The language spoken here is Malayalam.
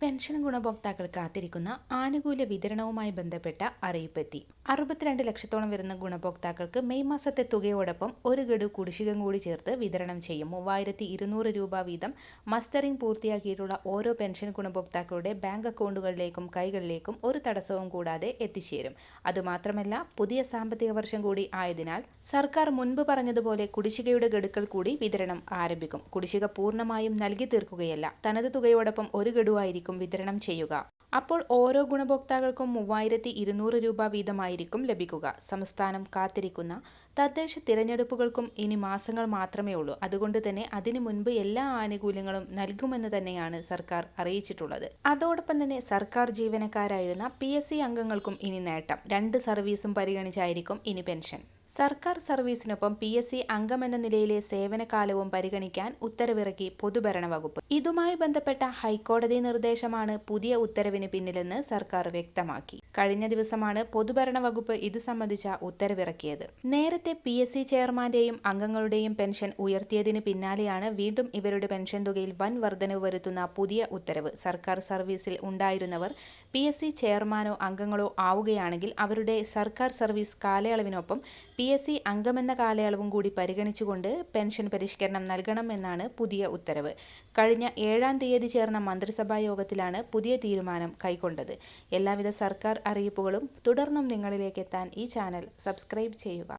പെൻഷൻ ഗുണഭോക്താക്കൾ കാത്തിരിക്കുന്ന ആനുകൂല്യ വിതരണവുമായി ബന്ധപ്പെട്ട അറിയിപ്പെത്തി. 62 ലക്ഷത്തോളം വരുന്ന ഗുണഭോക്താക്കൾക്ക് മെയ് മാസത്തെ തുകയോടൊപ്പം ഒരു ഗഡു കുടിശ്ശിക കൂടി ചേർത്ത് വിതരണം ചെയ്യും. 3200 രൂപ വീതം മസ്റ്ററിംഗ് പൂർത്തിയാക്കിയിട്ടുള്ള ഓരോ പെൻഷൻ ഗുണഭോക്താക്കളുടെ ബാങ്ക് അക്കൗണ്ടുകളിലേക്കും കൈകളിലേക്കും ഒരു തടസ്സവും കൂടാതെ എത്തിച്ചേരും. അതുമാത്രമല്ല, പുതിയ സാമ്പത്തിക വർഷം കൂടി ആയതിനാൽ സർക്കാർ മുൻപ് പറഞ്ഞതുപോലെ കുടിശ്ശികയുടെ ഗഡുക്കൾ കൂടി വിതരണം ആരംഭിക്കും. കുടിശ്ശിക പൂർണ്ണമായും നൽകി തീർക്കുകയല്ല, തനത് തുകയോടൊപ്പം ഒരു ഗഡുവായിരിക്കും വിതരണം ചെയ്യുക. അപ്പോൾ ഓരോ ഗുണഭോക്താക്കൾക്കും 3200 രൂപ വീതമായിരിക്കും ലഭിക്കുക. സംസ്ഥാനം കാത്തിരിക്കുന്ന തദ്ദേശ തിരഞ്ഞെടുപ്പുകൾക്കും ഇനി മാസങ്ങൾ മാത്രമേ ഉള്ളൂ. അതുകൊണ്ട് തന്നെ അതിനു മുൻപ് എല്ലാ ആനുകൂല്യങ്ങളും നൽകുമെന്ന് തന്നെയാണ് സർക്കാർ അറിയിച്ചിട്ടുള്ളത്. അതോടൊപ്പം തന്നെ സർക്കാർ ജീവനക്കാരായിരുന്ന PSC അംഗങ്ങൾക്കും ഇനി നേട്ടം. 2 സർവീസും പരിഗണിച്ചായിരിക്കും ഇനി പെൻഷൻ. സർക്കാർ സർവീസിനൊപ്പം PSC അംഗമെന്ന നിലയിലെ സേവനകാലവും പരിഗണിക്കാൻ ഉത്തരവിറക്കി പൊതുഭരണ വകുപ്പ്. ഇതുമായി ബന്ധപ്പെട്ട ഹൈക്കോടതി നിർദ്ദേശമാണ് പുതിയ ഉത്തരവിന് പിന്നിലെന്ന് സർക്കാർ വ്യക്തമാക്കി. കഴിഞ്ഞ ദിവസമാണ് പൊതുഭരണ വകുപ്പ് ഇത് സംബന്ധിച്ച ഉത്തരവിറക്കിയത്. നേരത്തെ PSC ചെയർമാന്റെയും അംഗങ്ങളുടെയും പെൻഷൻ ഉയർത്തിയതിന് പിന്നാലെയാണ് വീണ്ടും ഇവരുടെ പെൻഷൻ തുകയിൽ വൻ വർധനവ് വരുത്തുന്ന പുതിയ ഉത്തരവ്. സർക്കാർ സർവീസിൽ ഉണ്ടായിരുന്നവർ PSC ചെയർമാനോ അംഗങ്ങളോ ആവുകയാണെങ്കിൽ അവരുടെ സർക്കാർ സർവീസ് കാലയളവിനൊപ്പം PSC അംഗമെന്ന കാലയളവും കൂടി പരിഗണിച്ചുകൊണ്ട് പെൻഷൻ പരിഷ്കരണം നൽകണമെന്നാണ് പുതിയ ഉത്തരവ്. കഴിഞ്ഞ 7-ാം തീയതി ചേർന്ന മന്ത്രിസഭാ യോഗത്തിലാണ് പുതിയ തീരുമാനം കൈക്കൊണ്ടത്. എല്ലാവിധ സർക്കാർ അറിയിപ്പുകളും തുടർന്നും നിങ്ങളിലേക്ക് എത്താൻ ഈ ചാനൽ സബ്സ്ക്രൈബ് ചെയ്യുക.